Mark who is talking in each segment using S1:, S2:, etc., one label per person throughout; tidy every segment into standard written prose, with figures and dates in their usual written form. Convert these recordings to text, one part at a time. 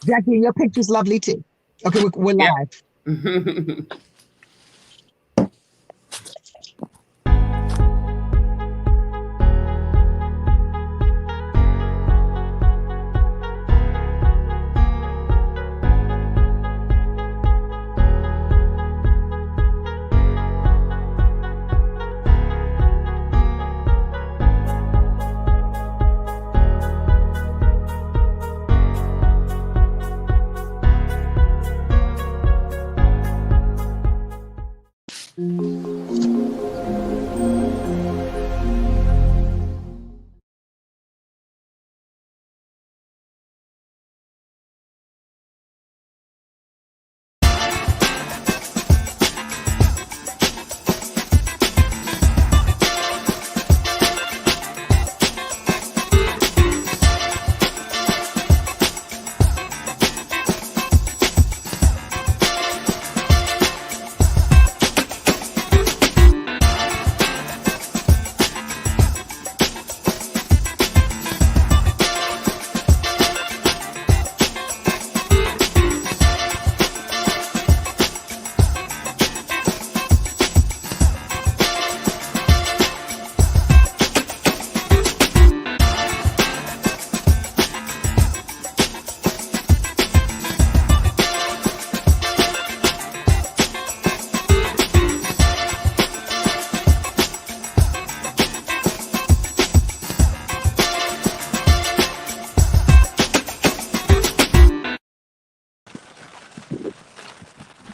S1: Jackie, your picture's lovely too. Okay, we're live.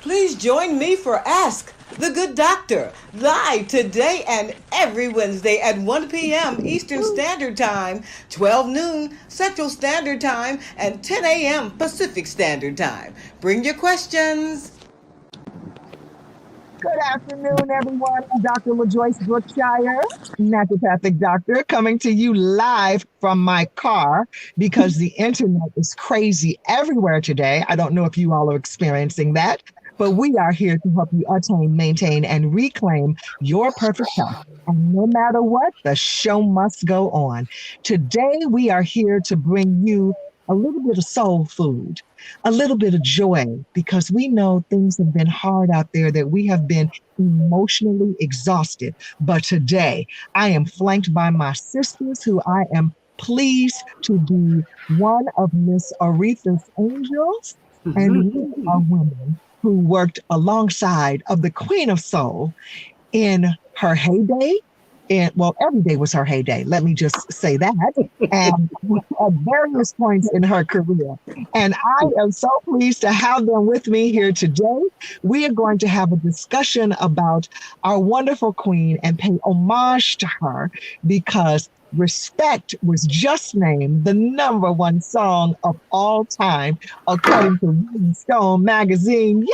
S2: Please join me for Ask the Good Doctor, live today and every Wednesday at 1 p.m. Eastern Standard Time, 12 noon Central Standard Time, and 10 a.m. Pacific Standard Time. Bring your questions.
S1: Good afternoon, everyone. I'm Dr. LaJoyce Brookshire, naturopathic doctor, coming to you live from my car because the internet is crazy everywhere today. I don't know if you all are experiencing that, but we are here to help you attain, maintain, and reclaim your perfect health. And no matter what, the show must go on. Today, we are here to bring you a little bit of soul food, a little bit of joy, because we know things have been hard out there, that we have been emotionally exhausted. But today, I am flanked by my sisters who I am pleased to be one of Miss Aretha's angels. And we are women who worked alongside of the Queen of Soul in her heyday. And well, every day was her heyday. Let me just say that. And at various points in her career. And I am so pleased to have them with me here today. We are going to have a discussion about our wonderful queen and pay homage to her, because Respect was just named the #1 song of all time, according to Rolling Stone magazine.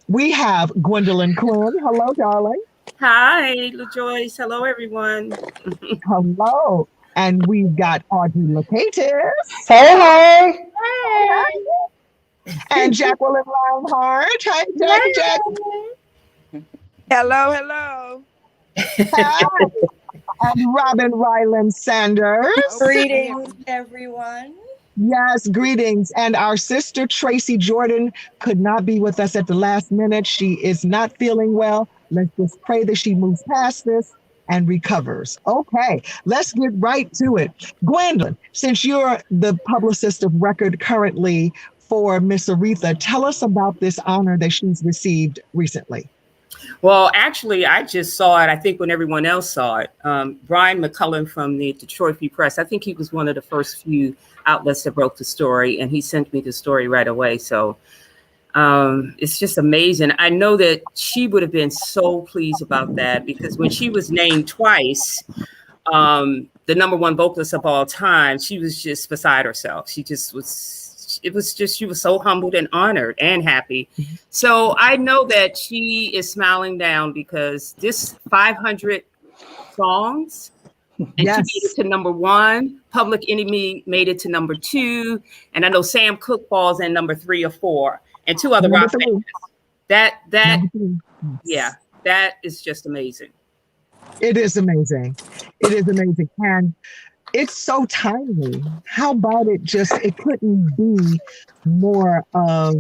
S1: We have Gwendolyn Quinn. Hello, darling.
S3: Hi, LaJoyce. Hello, everyone.
S1: Hello. And we've got Audrey LaCatis.
S4: Hey.
S1: And Jacqueline Rhinehart. Hi, Jack.
S4: Hello.
S1: Hi. And Robyn Ryland-Saunders.
S4: Greetings, everyone.
S1: Yes, greetings. And our sister Tracey Jordan could not be with us at the last minute. She is not feeling well. Let's just pray that she moves past this and recovers. Okay, let's get right to it. Gwendolyn, since you're the publicist of record currently for Miss Aretha, tell us about this honor that she's received recently.
S3: Well, actually, I just saw it, I think, when everyone else saw it. Brian McCullough from the Detroit Free Press, I think he was one of the first few outlets that broke the story, and he sent me the story right away. So it's just amazing. I know that she would have been so pleased about that, because when she was named twice, the #1 vocalist of all time, she was just beside herself. She just was. She was so humbled and honored and happy. So I know that she is smiling down, because this 500 songs, and
S1: Yes.
S3: she made it to #1. Public Enemy made it to #2. And I know Sam Cooke falls in #3 or 4, and 2 other rock bands. That is just amazing.
S1: It is amazing. It is amazing. And it's so timely. How about it couldn't be more of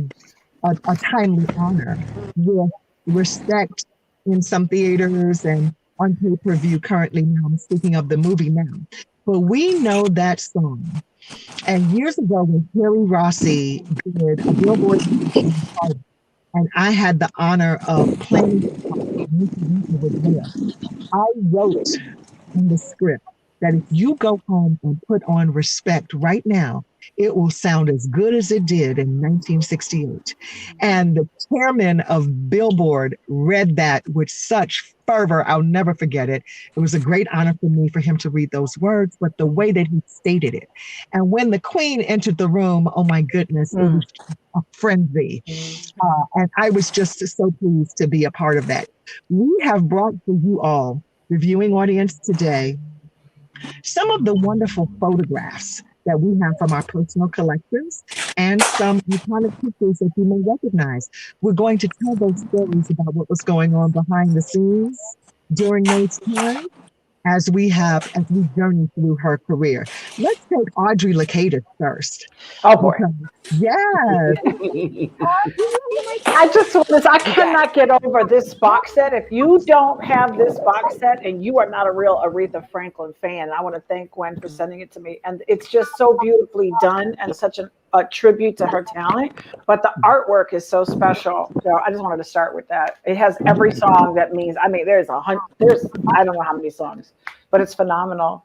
S1: a timely honor with respect in some theaters and on pay-per-view currently now. I'm speaking of the movie now. But we know that song. And years ago when Terry Rossi did a Billboard party, and I had the honor of playing with there, I wrote in the script that if you go home and put on Respect right now, it will sound as good as it did in 1968. And the chairman of Billboard read that with such fervor. I'll never forget it. It was a great honor for me for him to read those words, but the way that he stated it. And when the Queen entered the room, oh my goodness, it was a frenzy. And I was just so pleased to be a part of that. We have brought for you all, the viewing audience today, some of the wonderful photographs that we have from our personal collections and some iconic pictures that you may recognize. We're going to tell those stories about what was going on behind the scenes during those times as we journey through her career. Let's take Audrey LaCatis first.
S5: Oh boy.
S1: Yes.
S5: I cannot get over this box set. If you don't have this box set and you are not a real Aretha Franklin fan, I want to thank Gwen for sending it to me. And it's just so beautifully done and such a tribute to her talent. But the artwork is so special. So I just wanted to start with that. It has every song that means, I mean, there's I don't know how many songs, but it's phenomenal.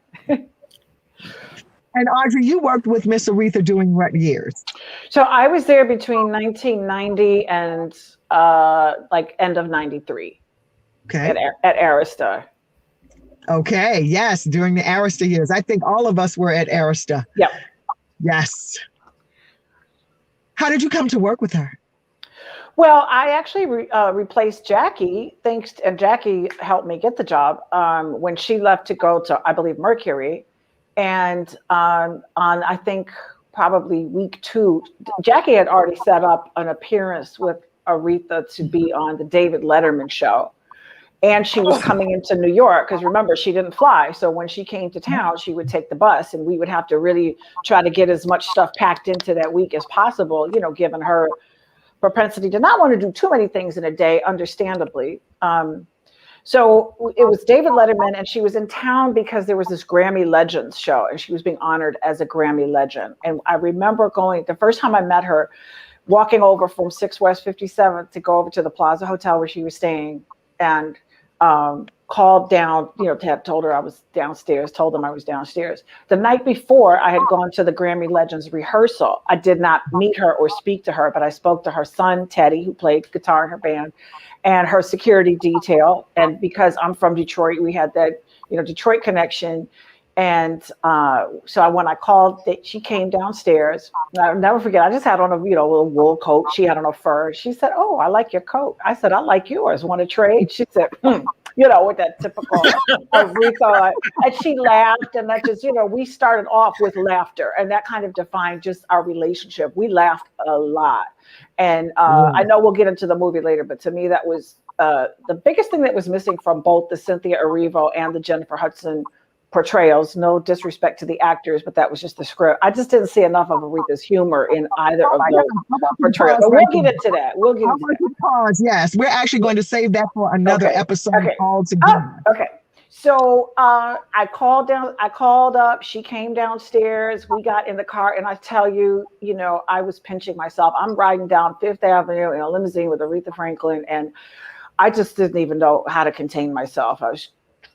S1: And Audrey, you worked with Miss Aretha during what years?
S5: So I was there between 1990 and like end of 93.
S1: Okay.
S5: At Arista.
S1: Okay. Yes. During the Arista years. I think all of us were at Arista.
S5: Yep.
S1: Yes. How did you come to work with her?
S5: Well, I actually replaced Jackie, and Jackie helped me get the job when she left to go to, I believe, Mercury. And on I think probably week 2, Jackie had already set up an appearance with Aretha to be on the David Letterman show. And she was coming into New York because remember, she didn't fly. So when she came to town, she would take the bus and we would have to really try to get as much stuff packed into that week as possible, you know, given her propensity to not want to do too many things in a day, understandably. So it was David Letterman, and she was in town because there was this Grammy Legends show, and she was being honored as a Grammy legend. And I remember going, the first time I met her, walking over from 6 West 57th to go over to the Plaza Hotel where she was staying, and called down, you know, told her I was downstairs, told them I was downstairs. The night before, I had gone to the Grammy Legends rehearsal. I did not meet her or speak to her, but I spoke to her son, Teddy, who played guitar in her band, and her security detail. And because I'm from Detroit, we had that, you know, Detroit connection. And so when I called, she came downstairs. I'll never forget, I just had on a, you know, little wool coat. She had on a fur. She said, "Oh, I like your coat." I said, "I like yours. Want to trade?" She said, you know, with that typical Aretha. And she laughed. And that just, you know, we started off with laughter. And that kind of defined just our relationship. We laughed a lot. And I know we'll get into the movie later, but to me, that was the biggest thing that was missing from both the Cynthia Erivo and the Jennifer Hudson portrayals. No disrespect to the actors, but that was just the script. I just didn't see enough of Aretha's humor in either of those portrayals. But we'll get into that. We'll get into that.
S1: Pause. Yes, we're actually going to save that for another episode altogether.
S5: Okay. So I called up. She came downstairs. We got in the car, and I tell you, you know, I was pinching myself. I'm riding down Fifth Avenue in a limousine with Aretha Franklin, and I just didn't even know how to contain myself. I was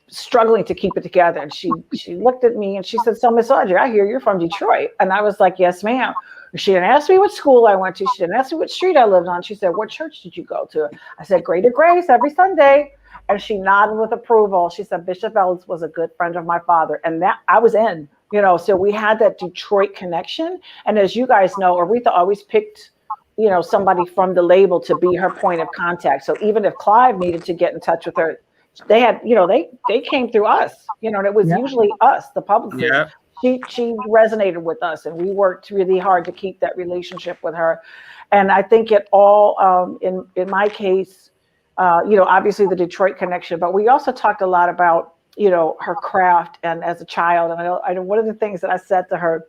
S5: struggling to keep it together. And she looked at me and she said, "So Miss Audrey, I hear you're from Detroit." And I was like, "Yes, ma'am." She didn't ask me what school I went to. She didn't ask me what street I lived on. She said, "What church did you go to?" I said, "Greater Grace every Sunday." And she nodded with approval. She said, "Bishop Ellis was a good friend of my father." And that I was in, you know, so we had that Detroit connection. And as you guys know, Aretha always picked, you know, somebody from the label to be her point of contact. So even if Clive needed to get in touch with her, they had, you know, they came through us, you know, and it was usually us, the publicist. Yeah. She resonated with us, and we worked really hard to keep that relationship with her. And I think it all, in my case, you know, obviously the Detroit connection, but we also talked a lot about her craft. And as a child, and I know one of the things that I said to her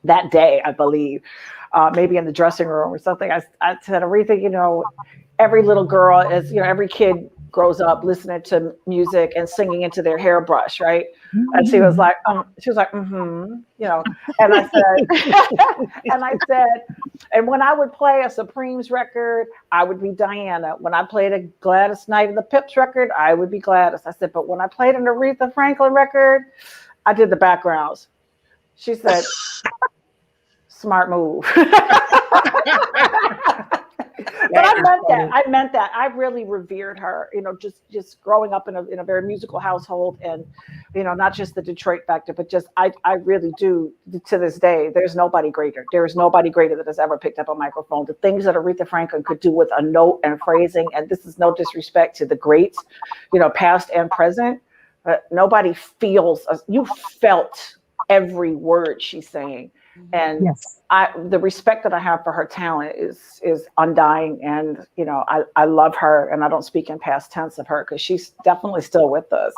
S5: that day, I believe, maybe in the dressing room or something, I said, Aretha, every little girl is, every kid grows up listening to music and singing into their hairbrush, right? And she was like, and I said, and when I would play a Supremes record, I would be Diana. When I played a Gladys Knight of the Pips record, I would be Gladys. I said, but when I played an Aretha Franklin record, I did the backgrounds. She said, smart move. But I meant that. I really revered her, just growing up in a very musical household, and, not just the Detroit factor, but just, I really do, to this day, there's nobody greater. There is nobody greater that has ever picked up a microphone. The things that Aretha Franklin could do with a note and phrasing, and this is no disrespect to the greats, past and present, but nobody feels, you felt every word she's saying. And
S1: yes.
S5: The respect that I have for her talent is undying. And, I love her, and I don't speak in past tense of her because she's definitely still with us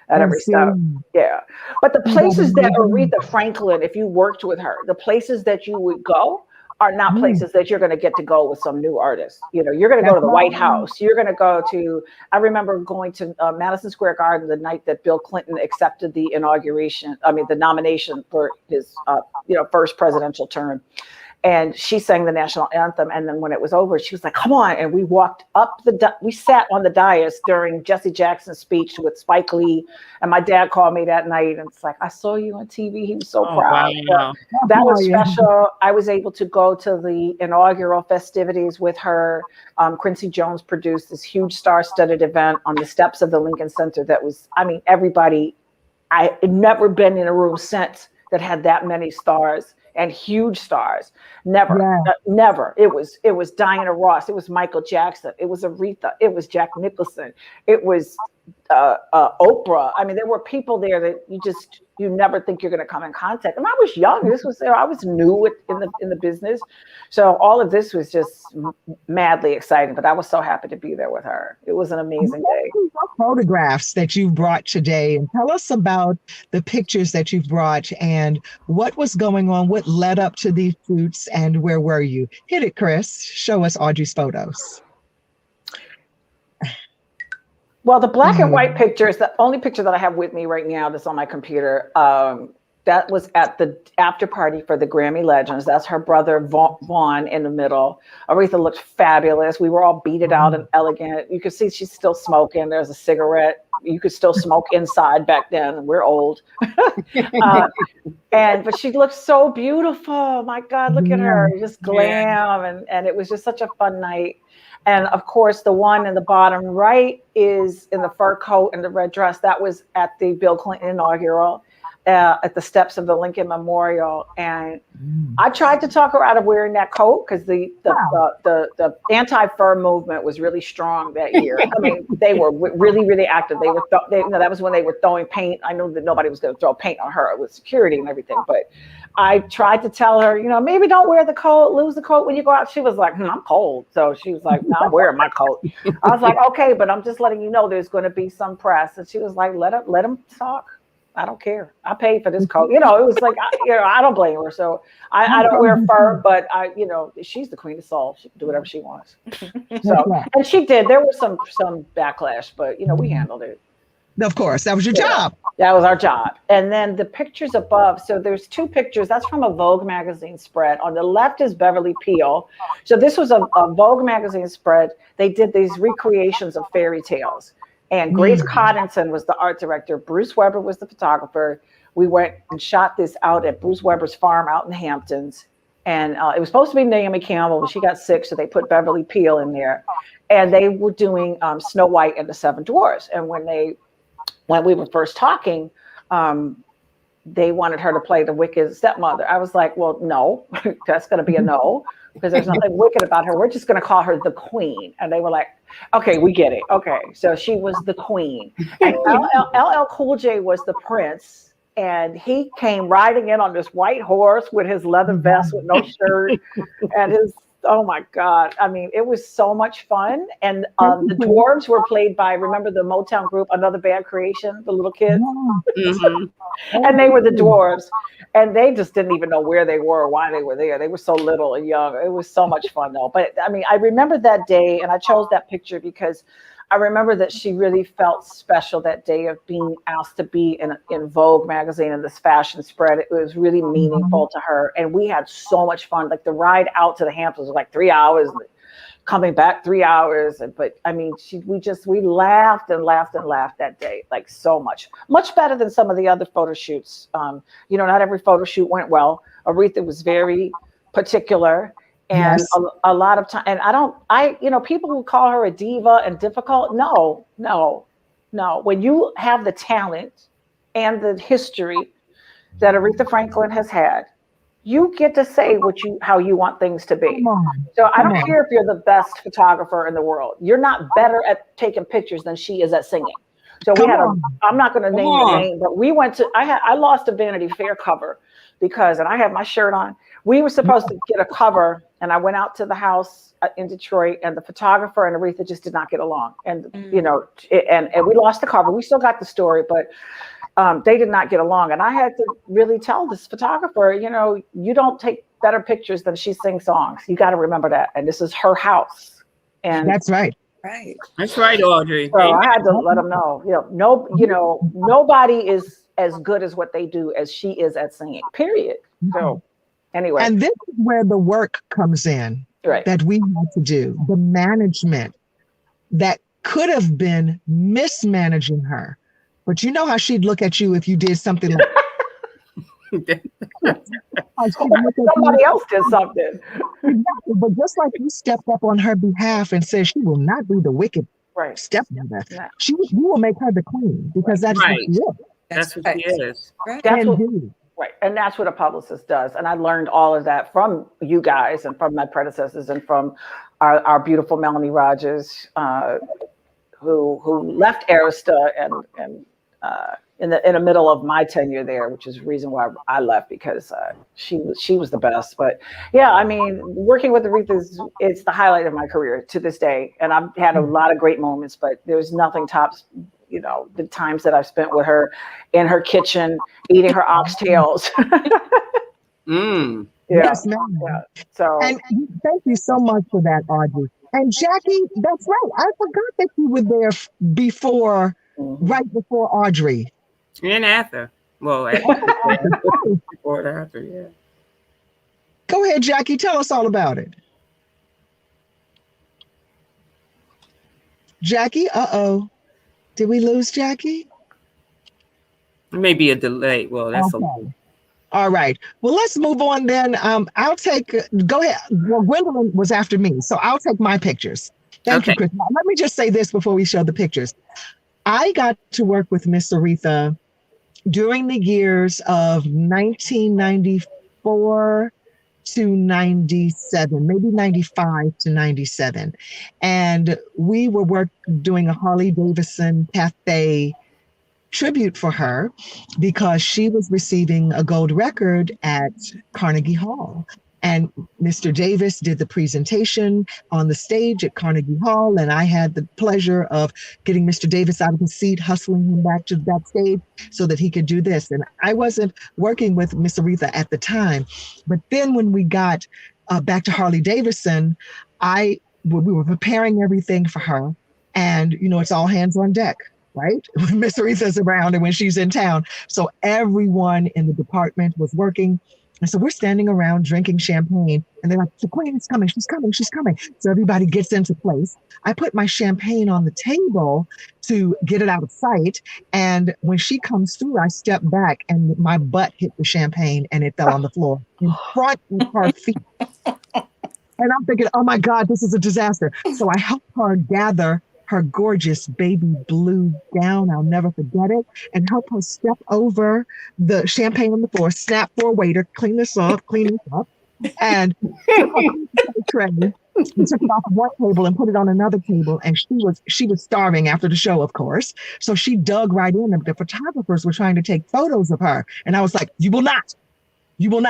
S5: at every step. Yeah. But the places that Aretha Franklin, if you worked with her, the places that you would go are not places that you're going to get to go with some new artist. You're going to go to the White House. You're going to go to, I remember going to Madison Square Garden the night that Bill Clinton accepted the nomination for his, first presidential term. And she sang the national anthem. And then when it was over, she was like, come on. And we walked up we sat on the dais during Jesse Jackson's speech with Spike Lee. And my dad called me that night, and it's like, I saw you on TV. He was so proud.
S3: Wow.
S5: That was special. I was able to go to the inaugural festivities with her. Quincy Jones produced this huge star-studded event on the steps of the Lincoln Center that was, everybody, I had never been in a room since that had that many stars. And huge stars. Never. It was Diana Ross. It was Michael Jackson. It was Aretha. It was Jack Nicholson. It was Oprah. There were people there that you never think you're going to come in contact. And I was young. I was new in the business. So all of this was just madly exciting. But I was so happy to be there with her. It was an amazing day.
S1: Photographs that you brought today, and tell us about the pictures that you've brought and what was going on, what led up to these shoots, and where were you? Hit it, Chris. Show us Audrey's photos.
S5: Well, the black and white pictures, the only picture that I have with me right now that's on my computer, that was at the after party for the Grammy Legends. That's her brother, Vaughn, in the middle. Aretha looked fabulous. We were all beaded out and elegant. You could see she's still smoking. There's a cigarette. You could still smoke inside back then. We're old. But she looked so beautiful. My God, look at her. Just glam. And it was just such a fun night. And of course, the one in the bottom right is in the fur coat and the red dress. That was at the Bill Clinton inaugural. At the steps of the Lincoln Memorial, and I tried to talk her out of wearing that coat because the anti-fur movement was really strong that year. They were really, really active. That was when they were throwing paint. I knew that nobody was going to throw paint on her with security and everything, but I tried to tell her, maybe don't wear the coat, lose the coat when you go out. She was like, I'm cold. So she was like, no, I'm wearing my coat. I was like, okay, but I'm just letting you know there's going to be some press. And she was like, let them talk. I don't care. I paid for this coat. It was like, I don't blame her. So I don't wear fur, but she's the queen of soul. She can do whatever she wants. So, and she did. There was some backlash, but we handled it.
S1: Of course, that was your job.
S5: That was our job. And then the pictures above. So there's two pictures. That's from a Vogue magazine spread. On the left is Beverly Peel. So this was a Vogue magazine spread. They did these recreations of fairy tales. And Grace Coddington was the art director. Bruce Weber was the photographer. We went and shot this out at Bruce Weber's farm out in the Hamptons. And it was supposed to be Naomi Campbell, but she got sick, so they put Beverly Peel in there. And they were doing Snow White and the Seven Dwarfs. And when we were first talking, they wanted her to play the wicked stepmother. I was like, well, no, that's going to be a no, because there's nothing wicked about her. We're just going to call her the queen. And they were like, okay, we get it. Okay. So she was the queen. And LL Cool J was the prince. And he came riding in on this white horse with his leather vest with no shirt and his Oh my God. I mean, it was so much fun. And the dwarves were played by, remember the Motown group, Another Bad Creation, the little kids?
S3: Mm-hmm.
S5: And they were the dwarves. And they just didn't even know where they were or why they were there. They were so little and young. It was so much fun though. But I mean, I remember that day, and I chose that picture because I remember that she really felt special that day of being asked to be in Vogue magazine in this fashion spread. It was really meaningful to her. And we had so much fun. Like the ride out to the Hamptons was like 3 hours, coming back 3 hours. But I mean, we laughed and laughed and laughed that day, like so much better than some of the other photo shoots. Not every photo shoot went well. Aretha was very particular. And
S1: Yes.
S5: a lot of time, and people who call her a diva and difficult. No. When you have the talent and the history that Aretha Franklin has had, you get to say how you want things to be. So I don't care if you're the best photographer in the world. You're not better at taking pictures than she is at singing. So I'm not going to name the name, but we went to, I lost a Vanity Fair cover and I had my shirt on. We were supposed to get a cover, and I went out to the house in Detroit, and the photographer and Aretha just did not get along. And, and we lost the cover. We still got the story, but they did not get along. And I had to really tell this photographer, you don't take better pictures than she sings songs. You got to remember that. And this is her house. And
S1: That's right.
S4: Right.
S3: That's right, Audrey.
S5: so I had to let them know, nobody is as good as what they do as she is at singing, period. So anyway.
S1: And this is where the work comes in that we had to do. The management that could have been mismanaging her. But you know how she'd look at you if you did something like
S5: somebody else did something.
S1: Exactly. But just like you stepped up on her behalf and said she will not be the wicked stepmother, you will make her the queen because that's what she is.
S3: That's what she is.
S4: Right.
S5: Right. And that's what a publicist does. And I learned all of that from you guys and from my predecessors and from our beautiful Melanie Rogers, who left Arista and in the middle of my tenure there, which is the reason why I left, because she was the best. But yeah, I mean, working with Aretha it's the highlight of my career to this day. And I've had a lot of great moments, but there's nothing tops the times that I've spent with her in her kitchen, eating her oxtails.
S1: Yes, ma'am.
S5: Yeah. So,
S1: and thank you so much for that, Audrey. And Jackie, that's right. I forgot that you were there before, right before Audrey.
S3: And after. Well, before and after, yeah.
S1: Go ahead, Jackie. Tell us all about it. Jackie, did we lose Jackie?
S3: Maybe a delay. Well, that's
S1: okay. All right. Well, let's move on then. Go ahead. Well, Gwendolyn was after me, so I'll take my pictures. Thank you, Chris. Now, let me just say this before we show the pictures. I got to work with Miss Aretha during the years of 1994 to 97, maybe 95 to 97. And we were doing a Harley Davidson Cafe tribute for her because she was receiving a gold record at Carnegie Hall. And Mr. Davis did the presentation on the stage at Carnegie Hall. And I had the pleasure of getting Mr. Davis out of his seat, hustling him back to that stage so that he could do this. And I wasn't working with Miss Aretha at the time. But then when we got back to Harley Davidson, we were preparing everything for her. And, it's all hands on deck, right? When Miss Aretha's around and when she's in town. So everyone in the department was working. And so we're standing around drinking champagne and they're like, the queen is coming, she's coming, she's coming. So everybody gets into place. I put my champagne on the table to get it out of sight. And when she comes through, I step back and my butt hit the champagne and it fell on the floor in front of her feet. And I'm thinking, oh my God, this is a disaster. So I helped her gather her gorgeous baby blue gown, I'll never forget it, and help her step over the champagne on the floor, snap for a waiter, clean this up, and took her tray and took it off of one table and put it on another table. And she was starving after the show, of course. So she dug right in. And the photographers were trying to take photos of her. And I was like, you will not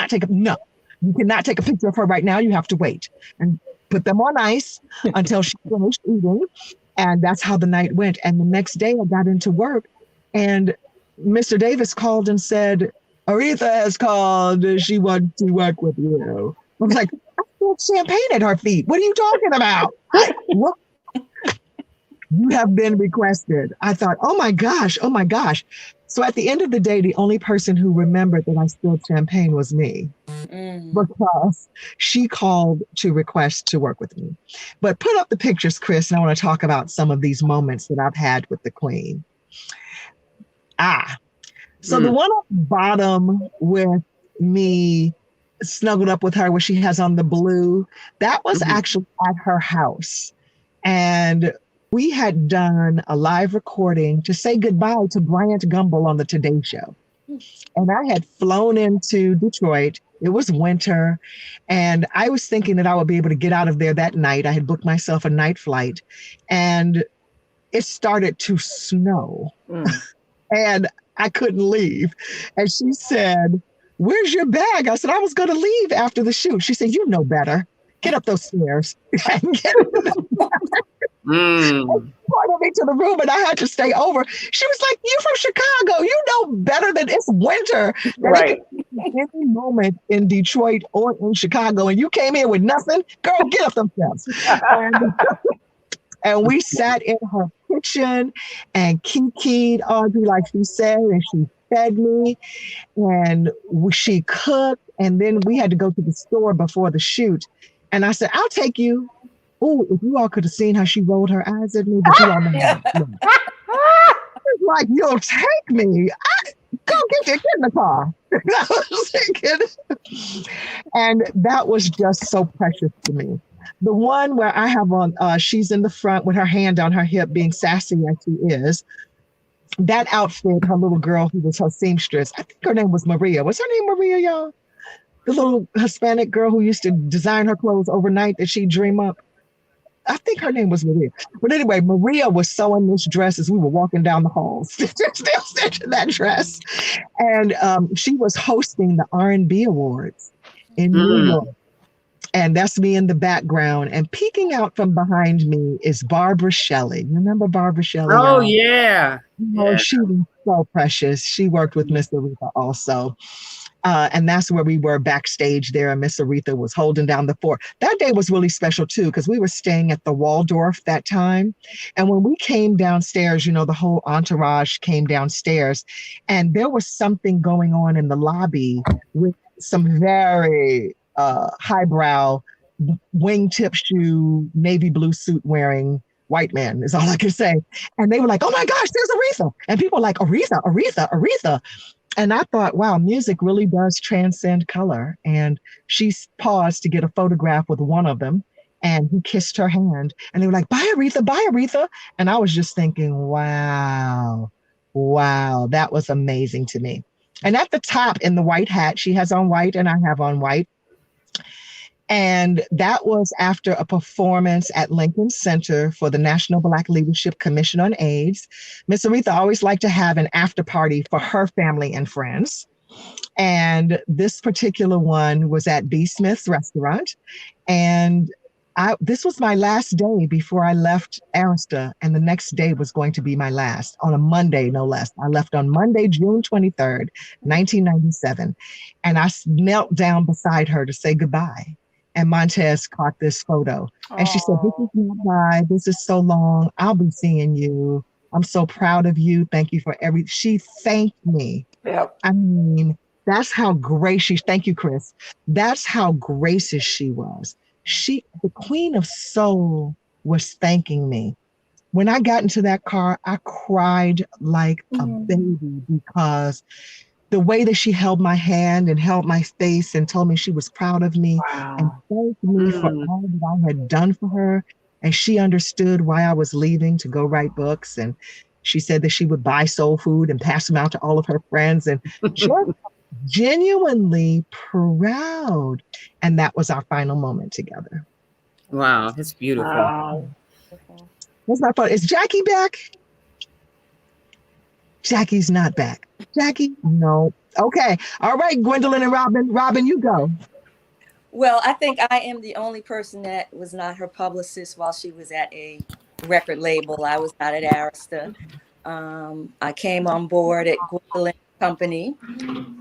S1: take no. You cannot take a picture of her right now. You have to wait and put them on ice until she finished eating. And that's how the night went. And the next day I got into work and Mr. Davis called and said, Aretha has called. She wants to work with you. I was like, I feel champagne at her feet. What are you talking about? What? You have been requested. I thought, oh my gosh. So at the end of the day, the only person who remembered that I spilled champagne was me, because she called to request to work with me. But put up the pictures, Chris, and I want to talk about some of these moments that I've had with the Queen. So the one on the bottom with me snuggled up with her where she has on the blue, that was actually at her house. And we had done a live recording to say goodbye to Bryant Gumbel on the Today Show. And I had flown into Detroit. It was winter. And I was thinking that I would be able to get out of there that night. I had booked myself a night flight. And it started to snow. And I couldn't leave. And she said, where's your bag? I said, I was going to leave after the shoot. She said, you know better. Get up those stairs. And get into the pointed me to the room and I had to stay over. She was like, you from Chicago. You know better than it's winter. Right. Any moment in Detroit or in Chicago and you came here with nothing, girl, get up them steps. And we sat in her kitchen and kikied Audrey, like she said, and she fed me and she cooked. And then we had to go to the store before the shoot. And I said, I'll take you. Oh, if you all could have seen how she rolled her eyes at me, but you all know. It's like, you'll take me. Go get in the car. I was thinking. And that was just so precious to me. The one where I have on, she's in the front with her hand on her hip, being sassy as she is. That outfit, her little girl who was her seamstress, I think her name was Maria. Was her name Maria, y'all? The little Hispanic girl who used to design her clothes overnight that she'd dream up. I think her name was Maria. But anyway, Maria was sewing this dress as we were walking down the halls, still stitching that dress. And she was hosting the R&B Awards in New York. And that's me in the background. And peeking out from behind me is Barbara Shelley. Remember Barbara Shelley?
S3: Oh, yeah.
S1: Oh, she was so precious. She worked with Miss Aretha also. And that's where we were backstage there. And Miss Aretha was holding down the fort. That day was really special, too, because we were staying at the Waldorf that time. And when we came downstairs, you know, the whole entourage came downstairs. And there was something going on in the lobby with some very highbrow, wingtip shoe, navy blue suit wearing white man is all I can say. And they were like, oh my gosh, there's Aretha. And people were like, Aretha. And I thought, wow, music really does transcend color. And she paused to get a photograph with one of them. And he kissed her hand. And they were like, bye, Aretha. And I was just thinking, wow, that was amazing to me. And at the top in the white hat, she has on white and I have on white. And that was after a performance at Lincoln Center for the National Black Leadership Commission on AIDS. Miss Aretha always liked to have an after party for her family and friends. And this particular one was at B. Smith's restaurant. And this was my last day before I left Arista. And the next day was going to be my last, on a Monday, no less. I left on Monday, June 23rd, 1997. And I knelt down beside her to say goodbye. And Montez caught this photo. And she said, this is not bye. This is so long. I'll be seeing you. I'm so proud of you. Thank you for she thanked me. Yep. I mean, that's how gracious, thank you, Chris. That's how gracious she was. The Queen of Soul was thanking me. When I got into that car, I cried like a baby because the way that she held my hand and held my face and told me she was proud of me and thanked me for all that I had done for her. And she understood why I was leaving to go write books. And she said that she would buy soul food and pass them out to all of her friends. And just genuinely proud. And that was our final moment together.
S3: Wow, that's beautiful. Wow.
S1: That's my fault. Is Jackie back? Jackie's not back. Jackie? No. Okay. All right, Gwendolyn and Robyn. Robyn, you go.
S4: Well, I think I am the only person that was not her publicist while she was at a record label. I was not at Arista. I came on board at Gwendolyn Company.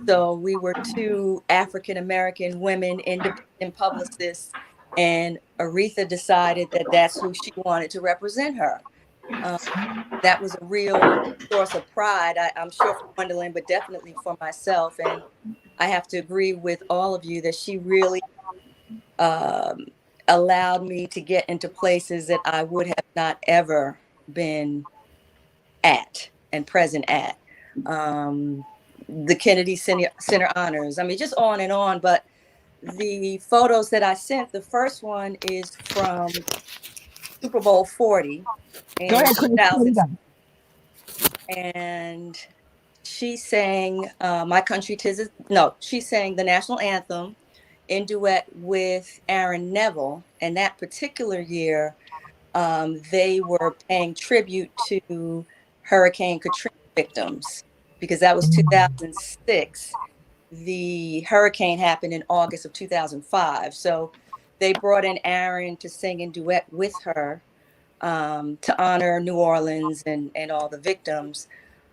S4: So we were two African American women, independent publicists, and Aretha decided that that's who she wanted to represent her. That was a real source of pride, I'm sure for Gwendolyn, but definitely for myself. And I have to agree with all of you that she really um, allowed me to get into places that I would have not ever been at and present at. The Kennedy Center Honors. I mean, just on and on. But the photos that I sent, the first one is from Super Bowl 40 in
S1: Go ahead, Chris.
S4: 2000. And she sang My Country 'Tis no, she sang the national anthem in duet with Aaron Neville. And that particular year, they were paying tribute to Hurricane Katrina victims, because that was 2006. The hurricane happened in August of 2005. So they brought in Aaron to sing in duet with her to honor New Orleans and all the victims,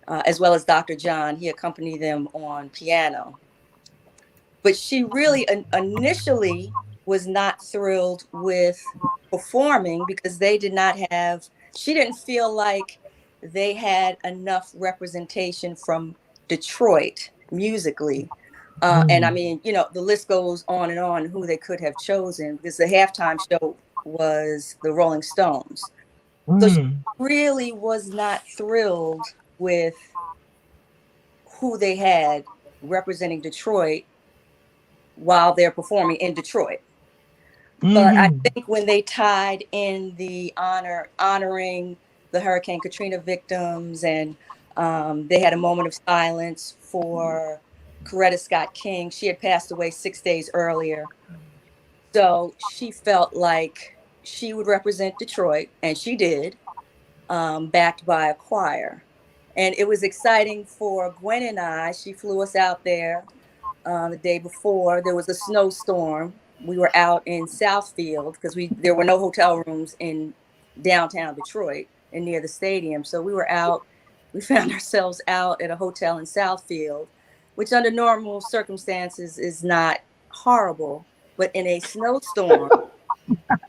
S4: as well as Dr. John. He accompanied them on piano. But she really initially was not thrilled with performing because they did not have, she didn't feel like they had enough representation from Detroit musically. And I mean, you know, the list goes on and on who they could have chosen, because the halftime show was the Rolling Stones. So she really was not thrilled with who they had representing Detroit while they're performing in Detroit. But I think when they tied in the honoring the Hurricane Katrina victims, and they had a moment of silence for Coretta Scott King. She had passed away 6 days earlier. So she felt like she would represent Detroit, and she did, backed by a choir. And it was exciting for Gwen and I. She flew us out there the day before. There was a snowstorm. We were out in Southfield because there were no hotel rooms in downtown Detroit and near the stadium. So we were out. We found ourselves out at a hotel in Southfield, which under normal circumstances is not horrible. But in a snowstorm,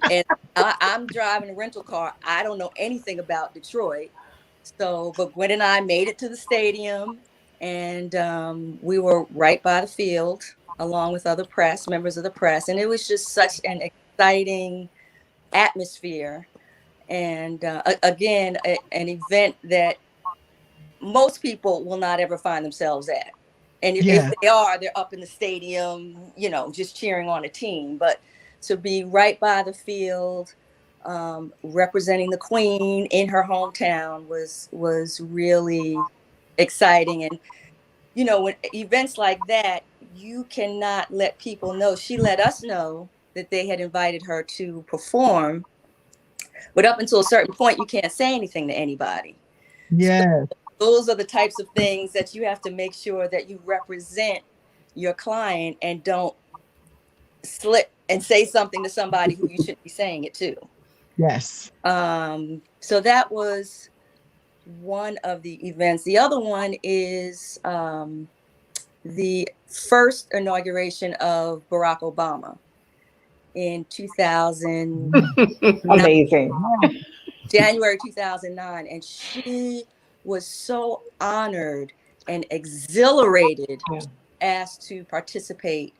S4: and I'm driving a rental car, I don't know anything about Detroit. So, but Gwen and I made it to the stadium, and we were right by the field along with other members of the press. And it was just such an exciting atmosphere. And again, an event that most people will not ever find themselves at. And if they are, they're up in the stadium, you know, just cheering on a team. But to be right by the field, representing the Queen in her hometown was really exciting. And, you know, when events like that, you cannot let people know. She let us know that they had invited her to perform. But up until a certain point, you can't say anything to anybody.
S1: Yeah.
S4: So those are the types of things that you have to make sure that you represent your client and don't slip and say something to somebody who you shouldn't be saying it to.
S1: Yes.
S4: So that was one of the events. The other one is the first inauguration of Barack Obama in 2000.
S5: Amazing.
S4: January 2009. And she was so honored and exhilarated, asked to participate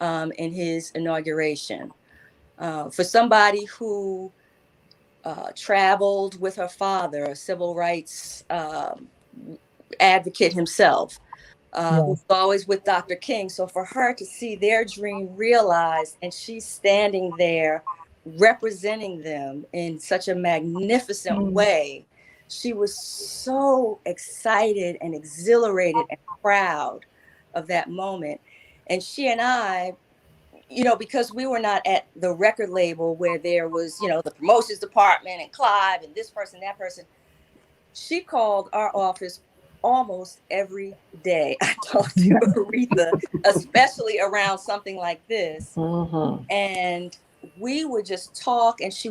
S4: in his inauguration. For somebody who traveled with her father, a civil rights advocate himself, who's always with Dr. King. So for her to see their dream realized, and she's standing there representing them in such a magnificent way, she was so excited and exhilarated and proud of that moment. And she and I, you know, because we were not at the record label where there was, you know, the promotions department and Clive and this person, that person, she called our office almost every day I talk to Aretha, especially around something like this. And we would just talk, and she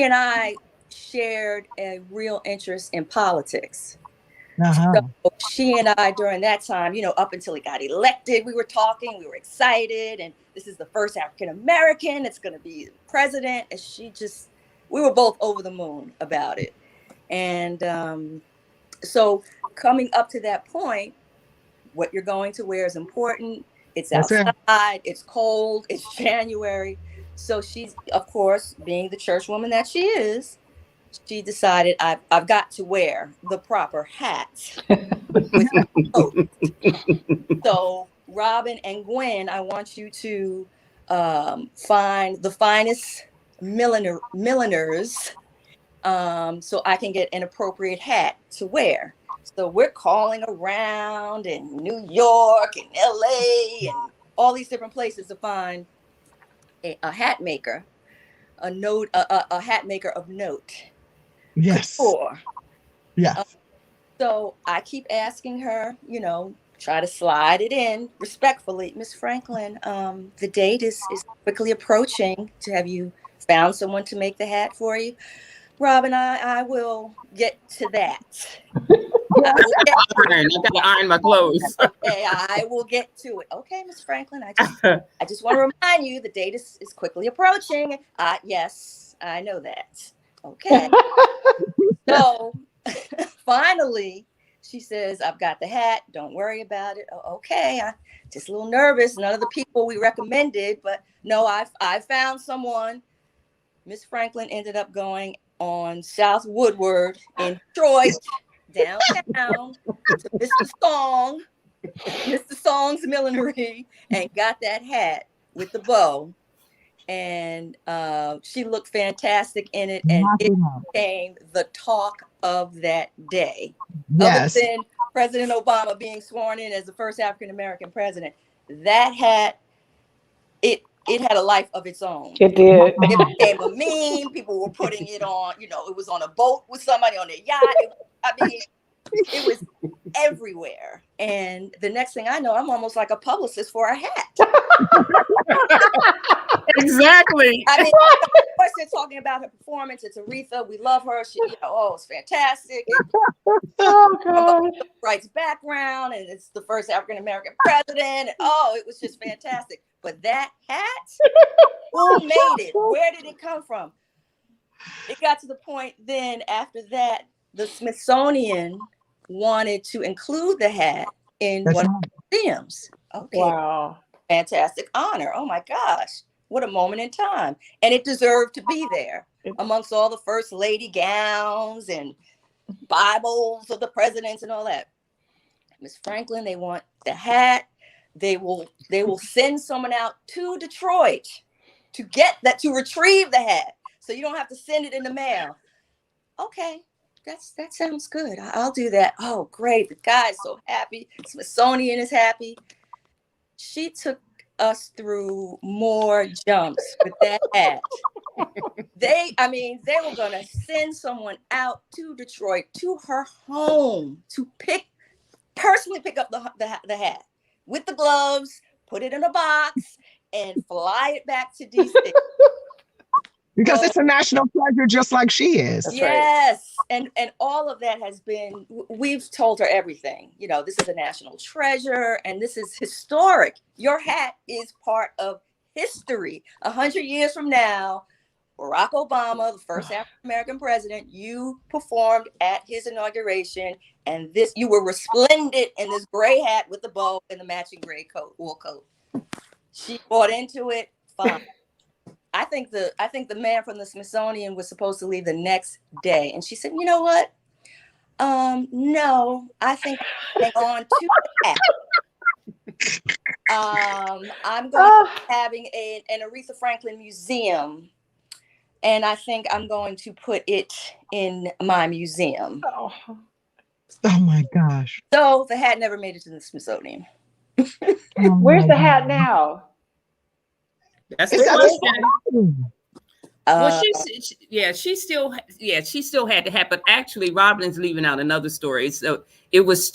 S4: and I shared a real interest in politics. So she and I, during that time, up until he got elected, we were talking, we were excited, and this is the first African-American that's going to be president. And we were both over the moon about it. And so coming up to that point, what you're going to wear is important. It's outside, it's cold, it's January. So she's, of course, being the church woman that she is, she decided I've got to wear the proper hat with my coat. So Robyn and Gwen, I want you to find the finest milliners so I can get an appropriate hat to wear. So we're calling around in New York and LA and all these different places to find a hat maker, a hat maker of note.
S1: Yes.
S4: Couture.
S1: Yes.
S4: So I keep asking her, try to slide it in respectfully. Miss Franklin, the date is quickly approaching. Have you found someone to make the hat for you? Robyn, I will get to that.
S3: I got to iron my clothes.
S4: Okay, I will get to it. Okay, Miss Franklin, I just want to remind you the date is quickly approaching. Yes, I know that. Okay. So finally, she says, I've got the hat. Don't worry about it. Okay, I'm just a little nervous. None of the people we recommended, but no, I found someone. Miss Franklin ended up going on South Woodward in Detroit, downtown, to Mr. Song's millinery, and got that hat with the bow. And she looked fantastic in it, and it became the talk of that day.
S1: Yes.
S4: Other than President Obama being sworn in as the first African-American president, that hat, it had a life of its own.
S5: It did.
S4: It became a meme. People were putting it on, it was on a boat with somebody on their yacht. It was everywhere. And the next thing I know, I'm almost like a publicist for a hat.
S3: Exactly.
S4: Of course, they're talking about her performance. It's Aretha. We love her. She, it's fantastic.
S5: Oh, God.
S4: Writes background, and it's the first African-American president. It was just fantastic. But that hat, who made it? Where did it come from? It got to the point then, after that, the Smithsonian wanted to include the hat in one of the museums. Okay.
S5: Wow.
S4: Fantastic honor. Oh my gosh. What a moment in time. And it deserved to be there amongst all the first lady gowns and Bibles of the presidents and all that. Miss Franklin, they want the hat. They will send someone out to Detroit to to retrieve the hat. So you don't have to send it in the mail. Okay. That sounds good. I'll do that. Oh, great. The guy's so happy. Smithsonian is happy. She took us through more jumps with that hat. They were going to send someone out to Detroit, to her home, to personally pick up the hat with the gloves, put it in a box, and fly it back to DC.
S1: Because it's a national pleasure, just like she is.
S5: That's
S4: yes. Right. And all of that has been, we've told her everything. This is a national treasure, and this is historic. Your hat is part of history. 100 years from now, Barack Obama, the first African-American president, you performed at his inauguration, and you were resplendent in this gray hat with the bow and the matching gray wool coat. She bought into it. Fine. I think the man from the Smithsonian was supposed to leave the next day. And she said, you know what? No, I think hang on to that. I'm going to be having an Aretha Franklin museum. And I think I'm going to put it in my museum.
S1: Oh my gosh.
S4: So the hat never made it to the Smithsonian.
S5: Where's the hat now?
S3: That's
S1: the question.
S3: Well, she still had to have. But actually, Robin's leaving out another story. So it was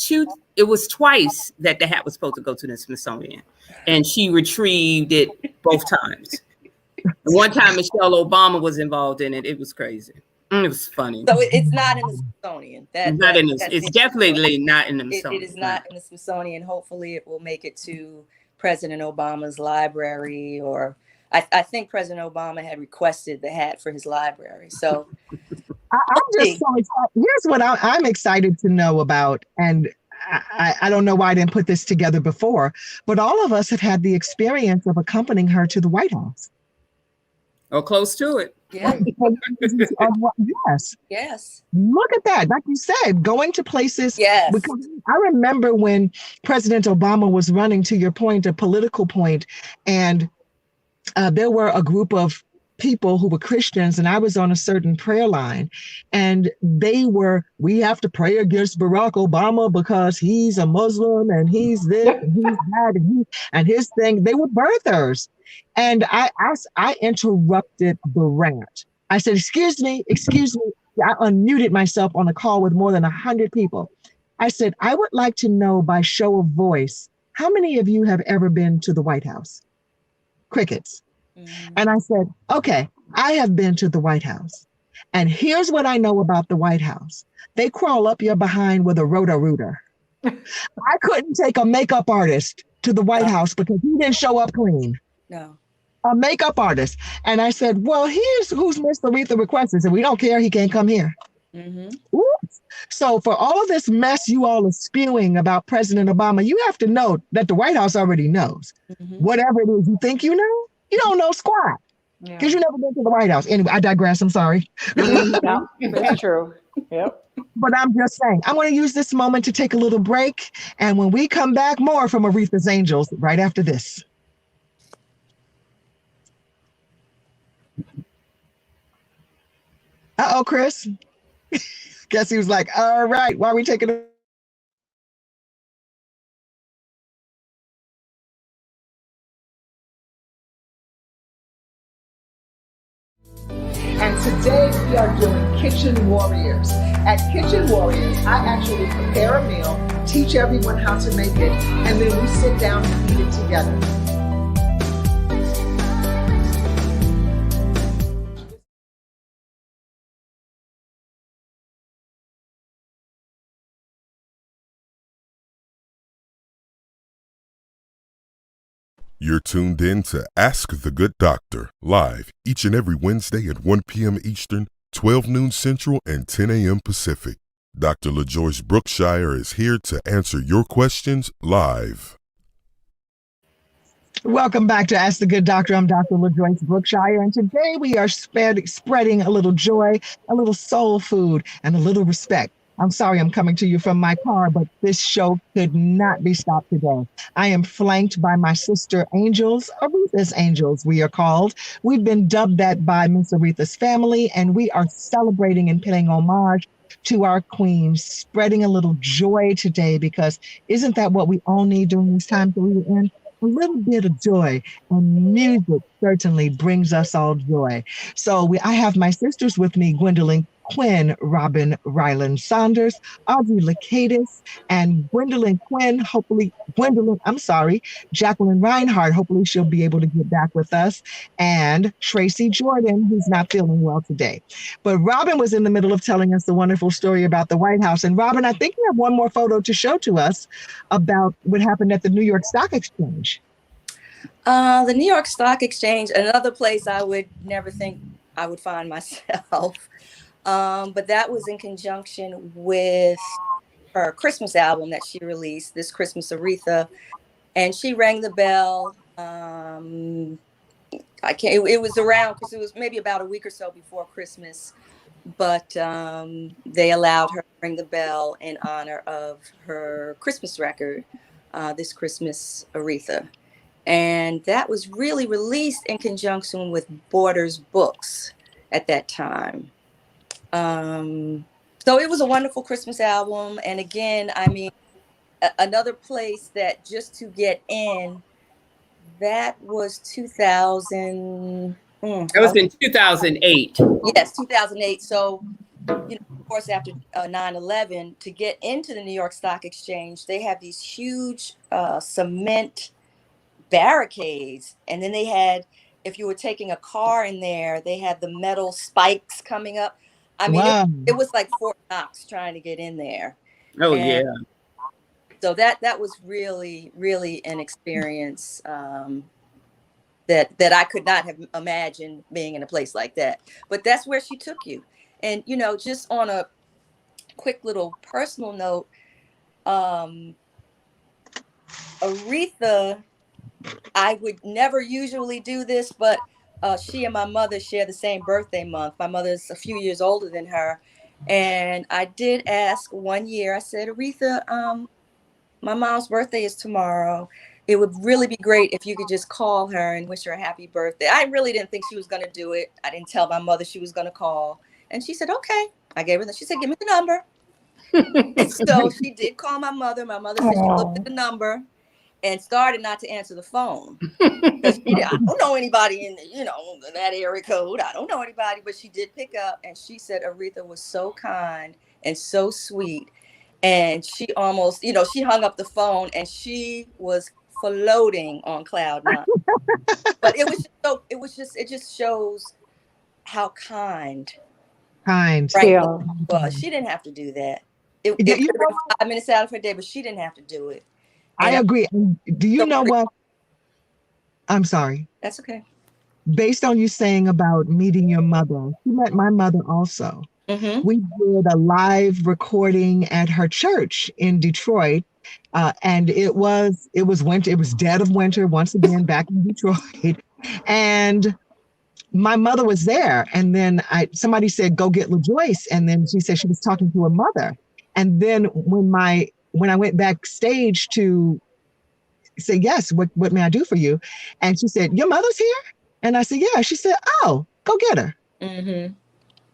S3: twice that the hat was supposed to go to the Smithsonian, and she retrieved it both times. And one time, Michelle Obama was involved in it. It was crazy. It was funny.
S4: So it's not in the Smithsonian.
S3: It's definitely not in the Smithsonian.
S4: It is not in the Smithsonian. Hopefully, it will make it to President Obama's library, or I think President Obama had requested the hat for his library. So
S1: I'm just so excited. Here's what I'm excited to know about, and I don't know why I didn't put this together before, but all of us have had the experience of accompanying her to the White House.
S3: Or close to it.
S4: Yeah.
S1: Yes.
S4: Yes.
S1: Look at that. Like you said, going to places.
S4: Yes.
S1: Because I remember when President Obama was running, to your point, a political point, and there were a group of people who were Christians, and I was on a certain prayer line, and we have to pray against Barack Obama because he's a Muslim and he's this and he's that and his thing. They were birthers. And I interrupted the rant. I said, excuse me. I unmuted myself on a call with more than 100 people. I said, I would like to know by show of voice, how many of you have ever been to the White House? Crickets. Mm-hmm. And I said, okay, I have been to the White House. And here's what I know about the White House. They crawl up your behind with a Roto-Rooter. I couldn't take a makeup artist to the White House because he didn't show up clean.
S4: No.
S1: A makeup artist. And I said, well, here's who's Miss Aretha requested. And we don't care. He can't come here. Mm-hmm. Oops. So for all of this mess you all are spewing about President Obama, you have to know that the White House already knows. Mm-hmm. Whatever it is you think you know, you don't know squat. Because you've never been to the White House. Anyway, I digress. I'm sorry.
S5: No, that's true. Yep.
S1: But I'm just saying, I'm going to use this moment to take a little break. And when we come back, more from Aretha's Angels right after this. Uh-oh, Chris. Guess he was like, all right, why are we taking it? And today we are doing Kitchen Warriors. At Kitchen Warriors, I actually prepare a meal, teach everyone how to make it, and then we sit down and eat it together.
S6: You're tuned in to Ask the Good Doctor, live each and every Wednesday at 1 p.m. Eastern, 12 noon Central, and 10 a.m. Pacific. Dr. LaJoyce Brookshire is here to answer your questions live.
S1: Welcome back to Ask the Good Doctor. I'm Dr. LaJoyce Brookshire, and today we are spreading a little joy, a little soul food, and a little respect. I'm sorry I'm coming to you from my car, but this show could not be stopped today. I am flanked by my sister angels, Aretha's Angels, we are called. We've been dubbed that by Miss Aretha's family, and we are celebrating and paying homage to our queen, spreading a little joy today, because isn't that what we all need during these times that we were in? A little bit of joy, and music certainly brings us all joy. So I have my sisters with me, Gwendolyn Quinn, Robyn Ryland-Saunders, Audrey LaCatis, and Gwendolyn Quinn, Jacqueline Rhinehart, hopefully she'll be able to get back with us, and Tracey Jordan, who's not feeling well today. But Robyn was in the middle of telling us the wonderful story about the White House. And Robyn, I think you have one more photo to show to us about what happened at the New York Stock Exchange.
S4: The New York Stock Exchange, another place I would never think I would find myself. But that was in conjunction with her Christmas album that she released, This Christmas Aretha, and she rang the bell. It was around, because it was maybe about a week or so before Christmas, but they allowed her to ring the bell in honor of her Christmas record, This Christmas Aretha. And that was really released in conjunction with Borders Books at that time. So it was a wonderful Christmas album. And again, I mean, another place that just to get in, that was 2000,
S3: That was in 2008.
S4: Yes, 2008. So, of course, after 9/11, to get into the New York Stock Exchange, they have these huge cement barricades. And then they had, if you were taking a car in there, they had the metal spikes coming up. I mean,
S1: Wow.
S4: it was like Fort Knox trying to get in there.
S3: Oh,
S4: And
S3: yeah.
S4: so that was really, really an experience that I could not have imagined being in a place like that. But that's where she took you. And, just on a quick little personal note, Aretha, I would never usually do this, but she and my mother share the same birthday month. My mother's a few years older than her. And I did ask one year, I said, Aretha, my mom's birthday is tomorrow. It would really be great if you could just call her and wish her a happy birthday. I really didn't think she was going to do it. I didn't tell my mother she was going to call. And she said, okay. I gave her she said, give me the number. And so she did call my mother. My mother said she looked at the number and started not to answer the phone. Because I don't know anybody in, that area code. I don't know anybody. But she did pick up. And she said Aretha was so kind and so sweet. And she almost, she hung up the phone and she was floating on cloud nine. But it just shows how kind Franklin was. She didn't have to do that. It could have been 5 minutes out of her day, but she didn't have to do it. And
S1: I agree. Do you know what? I'm sorry.
S4: That's okay.
S1: Based on you saying about meeting your mother, she met my mother also.
S4: Mm-hmm.
S1: We did a live recording at her church in Detroit. And it was winter. It was dead of winter once again back in Detroit. And my mother was there. And then somebody said, go get LaJoyce. And then she said she was talking to her mother. And then when I went backstage to say, yes, what may I do for you? And she said, your mother's here? And I said, yeah. She said, oh, go get her.
S4: Mm-hmm.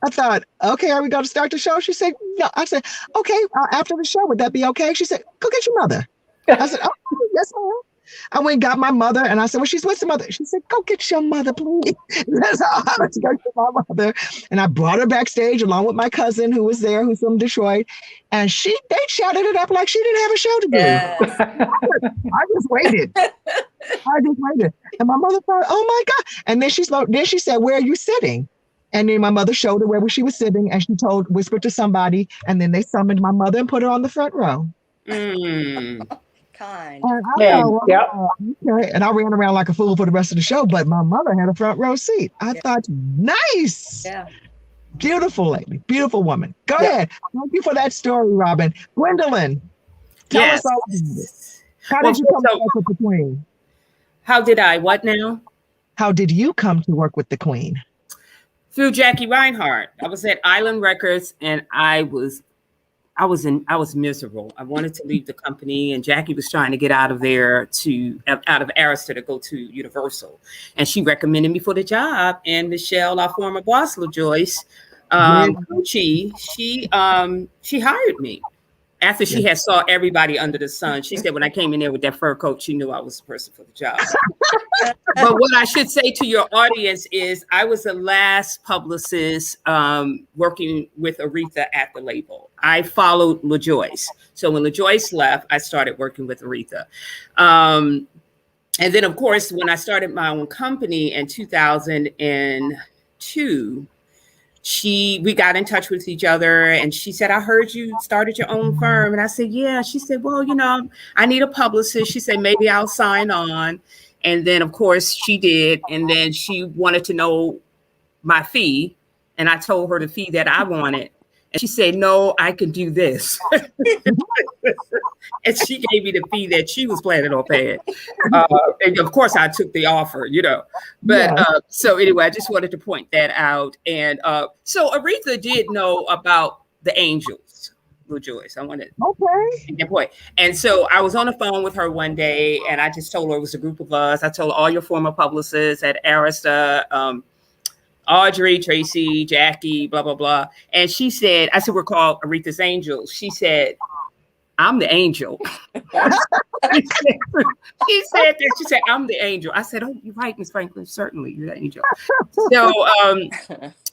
S1: I thought, okay, are we going to start the show? She said, no. I said, okay, after the show, would that be okay? She said, go get your mother. I said, oh, yes, ma'am. I went and got my mother, and I said, well, she's with the mother. She said, go get your mother, please. That's how I went to go get my mother. And I brought her backstage along with my cousin who was there, who's from Detroit. And they chatted it up like she didn't have a show to do.
S4: Yes.
S1: I just waited. And my mother thought, oh my God. And then she said, where are you sitting? And then my mother showed her where she was sitting, and she whispered to somebody, and then they summoned my mother and put her on the front row.
S4: Kind.
S1: And I ran around like a fool for the rest of the show, but my mother had a front row seat. I thought, nice.
S4: Yeah.
S1: Beautiful lady, beautiful woman. Go ahead. Thank you for that story, Robyn. Gwendolyn, tell us all about it. How did you come to work with the Queen?
S3: How did I? What now?
S1: How did you come to work with the Queen?
S3: Through Jackie Rhinehart. I was at Island Records, and I was miserable. I wanted to leave the company, and Jackie was trying to get out of Arista to go to Universal, and she recommended me for the job. And Michelle, our former boss, LaJoyce, she hired me after she had saw everybody under the sun. She said when I came in there with that fur coat, she knew I was the person for the job. But what I should say to your audience is I was the last publicist working with Aretha at the label. I followed LaJoyce. So when LaJoyce left, I started working with Aretha. And then, of course, when I started my own company in 2002, we got in touch with each other, and she said, I heard you started your own firm. And I said, yeah. She said, well, I need a publicist. She said, maybe I'll sign on. And then, of course, she did. And then she wanted to know my fee. And I told her the fee that I wanted. And she said, no, I can do this. And she gave me the fee that she was planning on paying. And of course, I took the offer, But so anyway, I just wanted to point that out. And so Aretha did know about the Angels, LaJoyce. I wanted to make that point. And so I was on the phone with her one day, and I just told her it was a group of us. I told all your former publicists at Arista, Audrey, Tracey, Jackie, blah, blah, blah. And she said, I said, we're called Aretha's Angels. She said, I'm the angel. She said that. She said, I'm the angel. I said, oh, you're right, Miss Franklin. Certainly, you're the angel.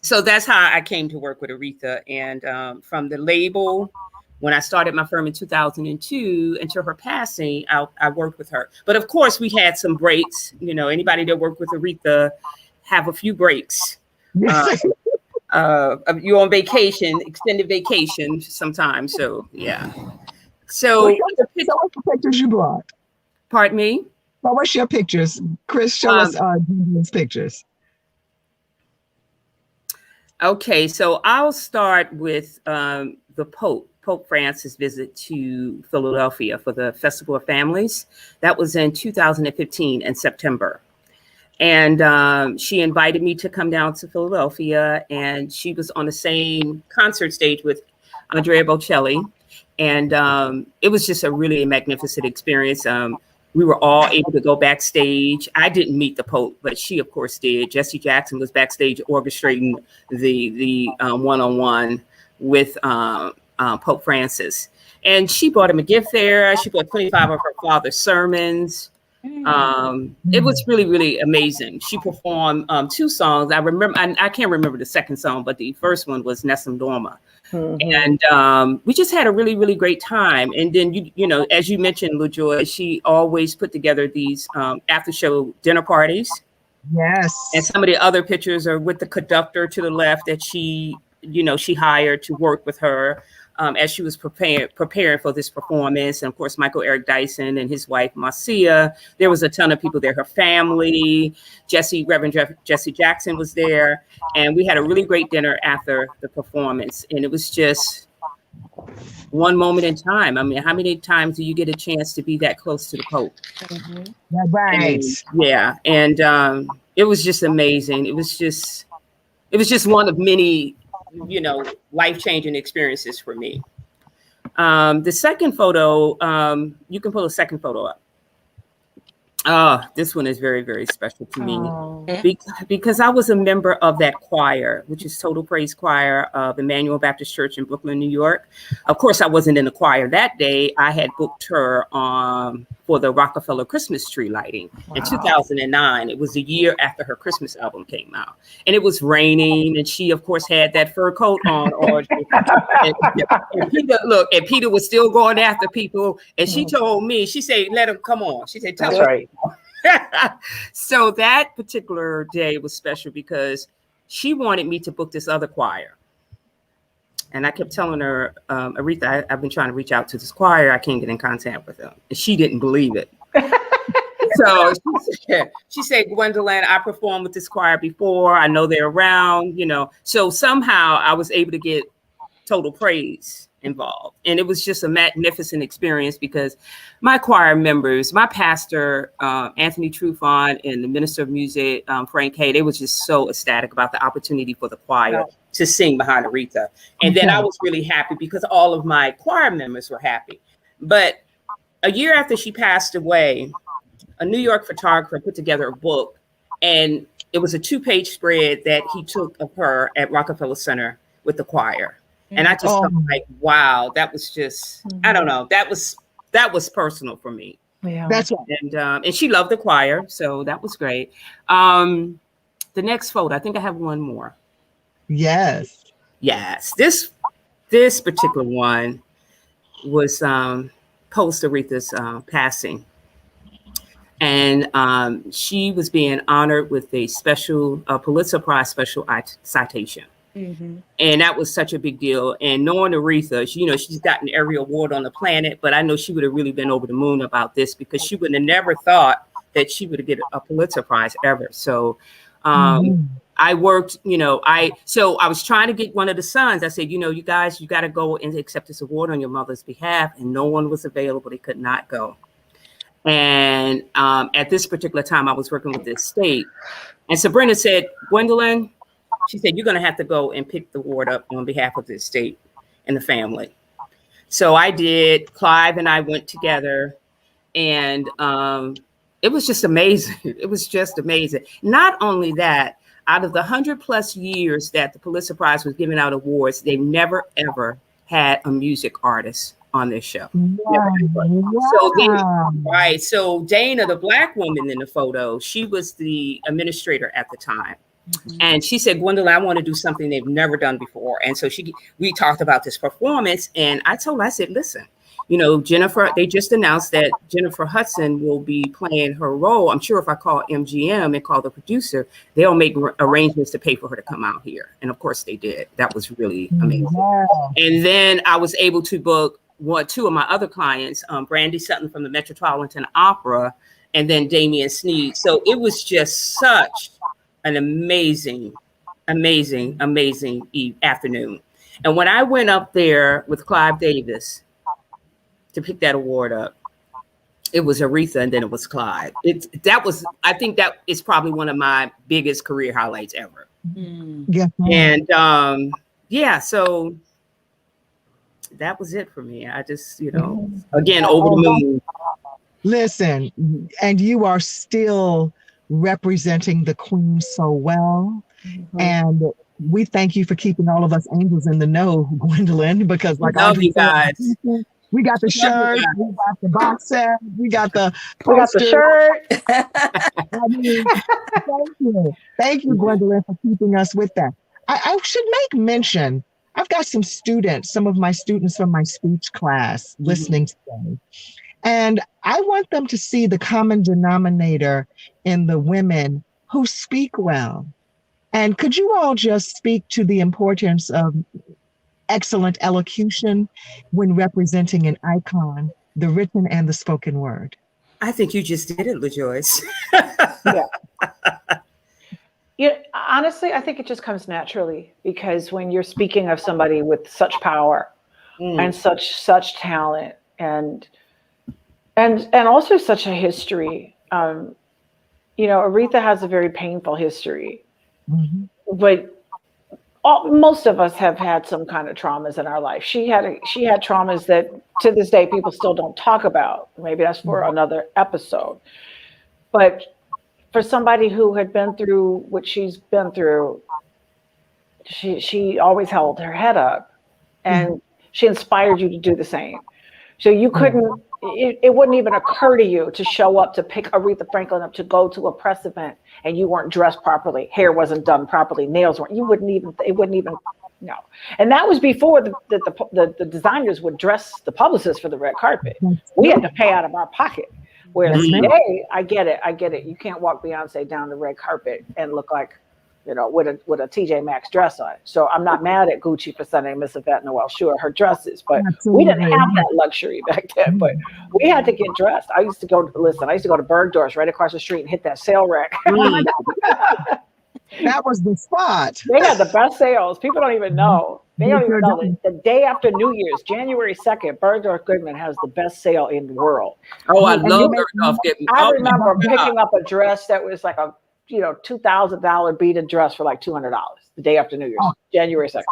S3: So that's how I came to work with Aretha. And from the label, when I started my firm in 2002 until her passing, I worked with her. But of course, we had some breaks. You know, anybody that worked with Aretha have a few breaks. You're on vacation, extended vacation sometimes. So, yeah. So
S1: what's the pictures you brought?
S3: Pardon me?
S1: Well, what's your pictures? Chris, show us Gwendolyn's pictures.
S3: Okay, so I'll start with the Pope Francis' visit to Philadelphia for the Festival of Families. That was in 2015 in September. And she invited me to come down to Philadelphia, and she was on the same concert stage with Andrea Bocelli. And it was just a really magnificent experience. We were all able to go backstage. I didn't meet the Pope, but she, of course, did. Jesse Jackson was backstage orchestrating the one-on-one with Pope Francis. And she bought him a gift there. She bought 25 of her father's sermons. It was really, really amazing. She performed 2 songs. I remember, I can't remember the second song, but the first one was Nessun Dorma. And we just had a really, really great time. And then, you know, as you mentioned, LaJoyce, she always put together these after show dinner parties.
S1: Yes.
S3: And some of the other pictures are with the conductor to the left that she hired to work with her as she was preparing for this performance. And of course, Michael Eric Dyson and his wife, Marcia. There was a ton of people there, her family. Reverend Jesse Jackson was there. And we had a really great dinner after the performance. And it was just one moment in time. I mean, how many times do you get a chance to be that close to the Pope?
S1: Right.
S3: And it was just amazing. It was just one of many, you know, life-changing experiences for me. The second photo, you can pull a second photo up. This one is very, very special to me because I was a member of that choir, which is Total Praise Choir of Emmanuel Baptist Church in Brooklyn, New York. Of course, I wasn't in the choir that day. I had booked her for the Rockefeller Christmas tree lighting in 2009. It was a year after her Christmas album came out. And it was raining, and she, of course, had that fur coat on. And Peter was still going after people. And she told me, she said, let him come on. She said, tell him.
S5: Right.
S3: So that particular day was special because she wanted me to book this other choir. And I kept telling her, Aretha, I've been trying to reach out to this choir. I can't get in contact with them. And she didn't believe it. So she said, Gwendolyn, I performed with this choir before. I know they're around, you know. So somehow I was able to get Total Praise involved. And it was just a magnificent experience because my choir members, my pastor, Anthony Trufant, and the minister of music, Frank Hay, they was just so ecstatic about the opportunity for the choir to sing behind Aretha. And then I was really happy because all of my choir members were happy. But a year after she passed away, a New York photographer put together a book, and it was a 2-page spread that he took of her at Rockefeller Center with the choir. And I just felt like, wow, that was just, I don't know, that was personal for me.
S5: Yeah.
S1: That's right.
S3: And she loved the choir, so that was great. The next photo, I think I have one more.
S1: Yes.
S3: This particular one was post Aretha's passing. And she was being honored with a special Pulitzer Prize special citation. And that was such a big deal. And knowing Aretha, she's gotten every award on the planet, but I know she would have really been over the moon about this because she would have never thought that she would get a Pulitzer Prize ever. So I worked, I was trying to get one of the sons. I said, you guys, you got to go and accept this award on your mother's behalf. And no one was available. They could not go. And at this particular time, I was working with the estate. And Sabrina said, Gwendolyn, she said, you're going to have to go and pick the award up on behalf of the estate and the family. So I did. Clive and I went together, and it was just amazing. It was just amazing. Not only that, out of the 100+ years that the Pulitzer Prize was giving out awards, they never, ever had a music artist on this show.
S1: Wow.
S3: So then,
S1: Wow.
S3: right. So Dana, the Black woman in the photo, she was the administrator at the time. And she said, Gwendolyn, I want to do something they've never done before. And so we talked about this performance. And I told her, I said, listen, you know, Jennifer, they just announced that Jennifer Hudson will be playing her role. I'm sure if I call MGM and call the producer, they'll make arrangements to pay for her to come out here. And of course they did. That was really amazing.
S1: Wow.
S3: And then I was able to book two of my other clients, Brandy Sutton from the Metropolitan Opera, and then Damian Sneed. So it was just such an amazing afternoon. And when I went up there with Clive Davis to pick that award up, it was Aretha and then it was Clive. I think that is probably one of my biggest career highlights ever.
S1: Yeah.
S3: And so that was it for me. I just, you know, again, over the moon.
S1: Listen, and you are still representing the Queen so well. And we thank you for keeping all of us angels in the know, Gwendolyn, because like
S3: love you
S1: said,
S3: guys.
S1: we got the shirt, we got the box set, we got the
S5: shirt.
S1: I mean, thank you, Gwendolyn, for keeping us with that. I should make mention, I've got some of my students from my speech class listening today. And I want them to see the common denominator in the women who speak well. And could you all just speak to the importance of excellent elocution when representing an icon, the written and the spoken word?
S3: I think you just did it, LaJoyce.
S5: Yeah, honestly, I think it just comes naturally, because when you're speaking of somebody with such power and such talent and also such a history, you know, Aretha has a very painful history, but most of us have had some kind of traumas in our life. She had traumas that to this day people still don't talk about. Maybe that's for another episode. But for somebody who had been through what she's been through, she always held her head up, and she inspired you to do the same. So you couldn't, it wouldn't even occur to you to show up to pick Aretha Franklin up to go to a press event and you weren't dressed properly, hair wasn't done properly, nails weren't, it wouldn't even, no. And that was before the designers would dress the publicists for the red carpet. We had to pay out of our pocket. Whereas today, I get it. You can't walk Beyonce down the red carpet and look like, you know, with a TJ Maxx dress on. So I'm not mad at Gucci for sending Miss Yvette Noel Sure her dresses, but we didn't have that luxury back then. But we had to get dressed. I used to go to Bergdorf's right across the street and hit that sale rack.
S1: That was the spot.
S5: They had the best sales. People don't even know. They don't even know that the day after New Year's, January 2nd, Bergdorf Goodman has the best sale in the world.
S3: Oh, I love Bergdorf Goodman.
S5: I remember picking up a dress that was like a $2,000 beaded dress for like $200 the day after New Year's, January 2nd.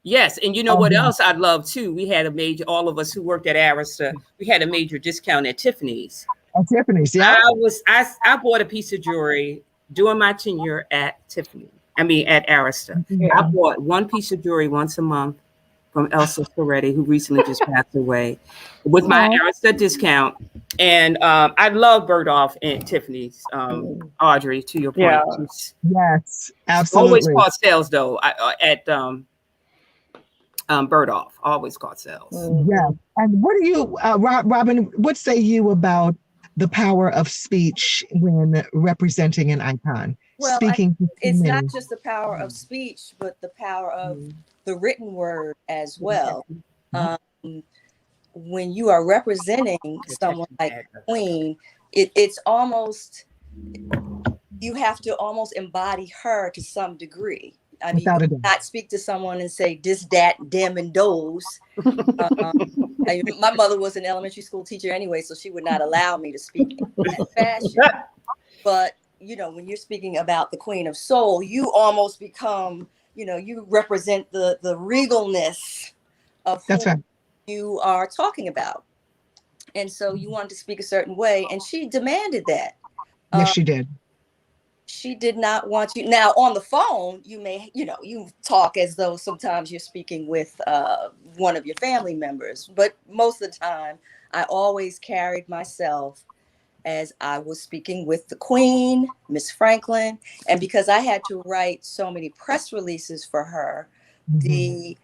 S5: Yes,
S3: and you know what else I'd love too? We had all of us who worked at Arista, we had a major discount at Tiffany's.
S1: At Tiffany's, yeah.
S3: I bought a piece of jewelry during my tenure at at Arista. I bought one piece of jewelry once a month from Elsa Soretti, who recently just passed away, with my Arista discount. And I love Bergdorf and Tiffany's, Audrey, to your point.
S1: Yes, absolutely.
S3: Always caught sales though at Bergdorf. Always caught sales.
S1: Yeah. And what do you, Robyn, what say you about the power of speech when representing an icon?
S4: Well, it's not just the power of speech, but the power of the written word as well. When you are representing someone like Queen, it's almost, you have to almost embody her to some degree. I mean, you cannot speak to someone and say this, that, them, and those. My mother was an elementary school teacher anyway, so she would not allow me to speak in that fashion. But, you know, when you're speaking about the Queen of Soul, you almost become, you know, you represent the regalness of who you are talking about. And so you wanted to speak a certain way, and she demanded that.
S1: Yes, she did.
S4: She did not want you. Now on the phone, you may, you talk as though sometimes you're speaking with one of your family members, but most of the time I always carried myself as I was speaking with the Queen, Miss Franklin. And because I had to write so many press releases for her, the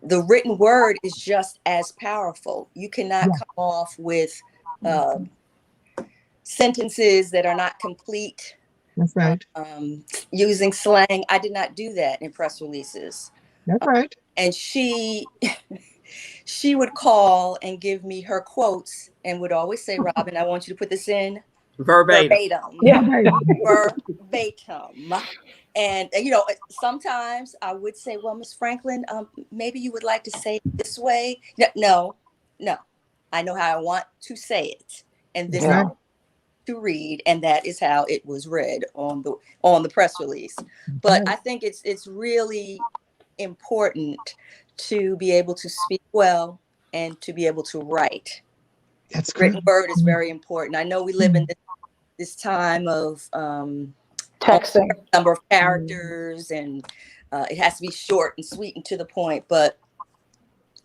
S4: written word is just as powerful. You cannot come off with sentences that are not complete.
S1: That's right.
S4: Using slang. I did not do that in press releases.
S1: That's right.
S4: And she would call and give me her quotes and would always say, Robyn, I want you to put this in verbatim.
S5: Yeah.
S4: Verbatim. And, sometimes I would say, well, Miss Franklin, maybe you would like to say it this way. No. I know how I want to say it. And this is to read. And that is how it was read on the press release. But I think it's really important to be able to speak well and to be able to write.
S1: That's
S4: great. Written word is very important. I know we live in this time of
S5: texting,
S4: number of characters, and it has to be short and sweet and to the point. But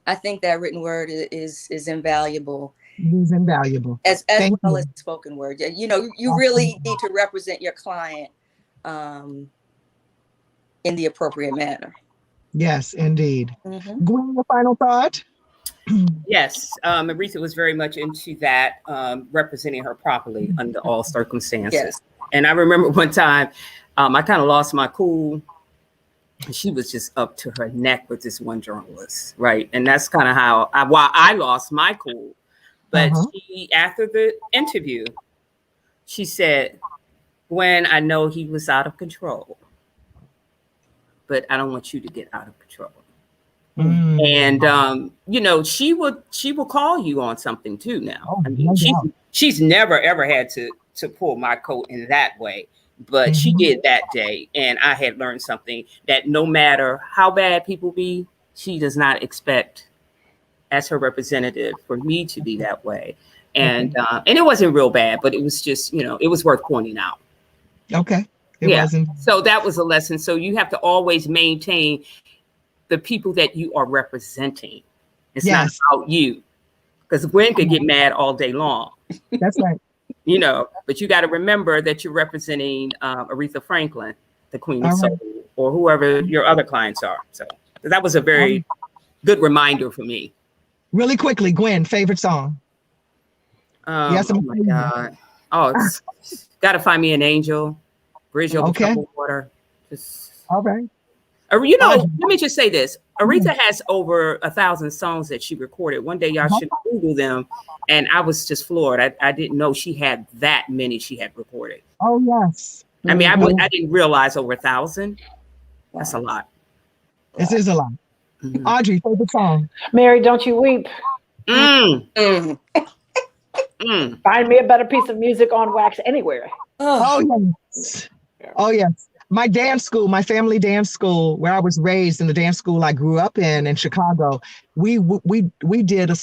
S4: I think that written word is invaluable.
S1: It is invaluable.
S4: As well as spoken word. You really need to represent your client in the appropriate manner.
S1: Yes, indeed. Gwen, your final thought?
S3: Yes, Aretha was very much into that, representing her properly under all circumstances.
S4: Yes.
S3: And I remember one time, I kind of lost my cool. She was just up to her neck with this one journalist, right? And that's kind of why I lost my cool. But she, after the interview, she said, "Gwen, I know he was out of control, but I don't want you to get out of control." And she will call you on something too now. She's never ever had to pull my coat in that way, but she did that day, and I had learned something, that no matter how bad people be, she does not expect, as her representative, for me to be that way. And it wasn't real bad, but it was just, it was worth pointing out.
S1: Okay. It wasn't.
S3: So that was a lesson. So you have to always maintain the people that you are representing. It's not about you, because Gwen could get mad all day long.
S1: That's right.
S3: But you got to remember that you're representing Aretha Franklin, the Queen of Soul, or whoever your other clients are. So that was a very good reminder for me.
S1: Really quickly, Gwen, favorite song?
S3: Oh my God. Oh, it's Gotta Find Me an Angel, Bridge Over Troubled Water.
S1: All right.
S3: Let me just say this. Aretha has over 1,000 songs that she recorded. One day y'all should Google them. And I was just floored. I didn't know she had that many she had recorded.
S1: Oh, yes.
S3: I mean, I didn't realize over 1,000. That's a lot.
S1: This is a lot. Audrey, favorite song?
S5: Mary, Don't You Weep. Find me a better piece of music on wax anywhere.
S1: Oh, yes. Oh, yes. My dance school, my family dance school, where I was raised, in the dance school I grew up in Chicago, we did a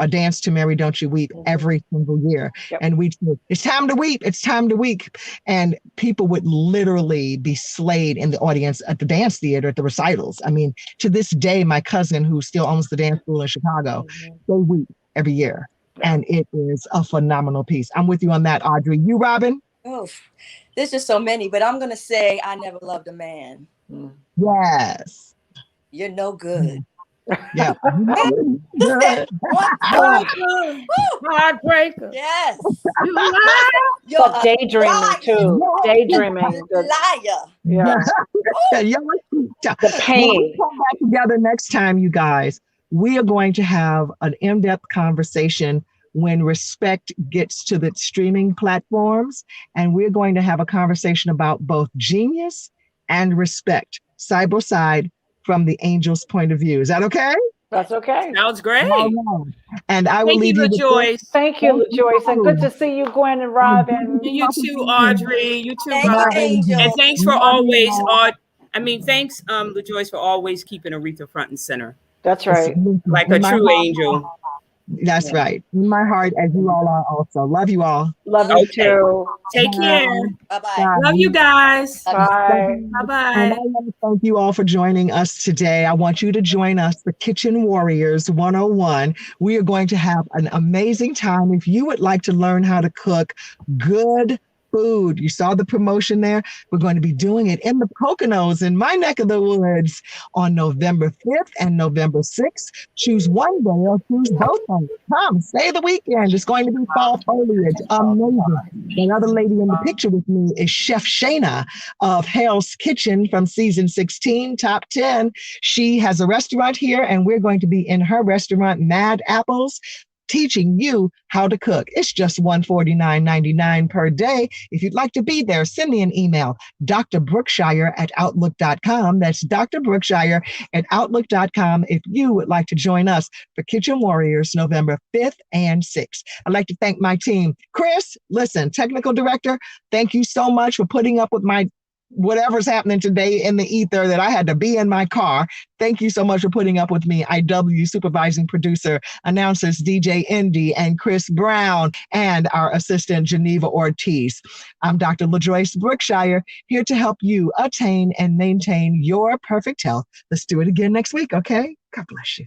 S1: dance to Mary, Don't You Weep every single year. And we'd say, it's time to weep, it's time to weep. And people would literally be slayed in the audience at the dance theater, at the recitals. I mean, to this day, my cousin, who still owns the dance school in Chicago, they weep every year. And it is a phenomenal piece. I'm with you on that, Audrey. You, Robyn?
S4: Oh, there's just so many, but I'm going to say I Never Loved a Man.
S1: Yes.
S4: You're no good.
S1: Yeah.
S3: Heartbreaker.
S4: Yes.
S5: But daydreaming too. Daydreaming.
S4: Liar.
S5: Yeah.
S1: The
S5: pain.
S1: When we come back together next time, you guys, we are going to have an in-depth conversation when respect gets to the streaming platforms. And we're going to have a conversation about both genius and respect, side by side, from the angel's point of view. Is that okay?
S5: That's okay.
S3: Sounds great.
S1: And I will leave you,
S3: LaJoyce.
S5: Thank you, LaJoyce. And good to see you, Gwen and Robyn.
S3: You too, Audrey. You too,
S4: Robyn.
S3: And thanks for always, thanks, LaJoyce, for always keeping Aretha front and center.
S5: That's right.
S3: Like a true angel.
S1: That's right. In my heart, as you all are also. Love you all.
S5: Love you too.
S3: Take care.
S4: Bye-bye.
S3: Love you guys.
S5: Bye.
S1: And I
S3: Bye-bye.
S1: want to thank you all for joining us today. I want you to join us for Kitchen Warriors 101. We are going to have an amazing time. If you would like to learn how to cook good food, you saw the promotion there. We're going to be doing it in the Poconos in my neck of the woods on November 5th and November 6th. Choose one day or choose both days. Come, stay the weekend. It's going to be fall foliage. Amazing. The other lady in the picture with me is Chef Shayna of Hell's Kitchen from season 16, top 10. She has a restaurant here, and we're going to be in her restaurant, Mad Apples, teaching you how to cook. It's just $149.99 per day. If you'd like to be there, send me an email, DrBrookshire@outlook.com. That's DrBrookshire@outlook.com if you would like to join us for Kitchen Warriors November 5th and 6th. I'd like to thank my team. Chris, listen, technical director, thank you so much for putting up with my whatever's happening today in the ether that I had to be in my car. Thank you so much for putting up with me. IW supervising producer, announcers DJ Indy and Chris Brown, and our assistant Geneva Ortiz. I'm Dr. LaJoyce Brookshire, here to help you attain and maintain your perfect health. Let's do it again next week, okay? God bless you.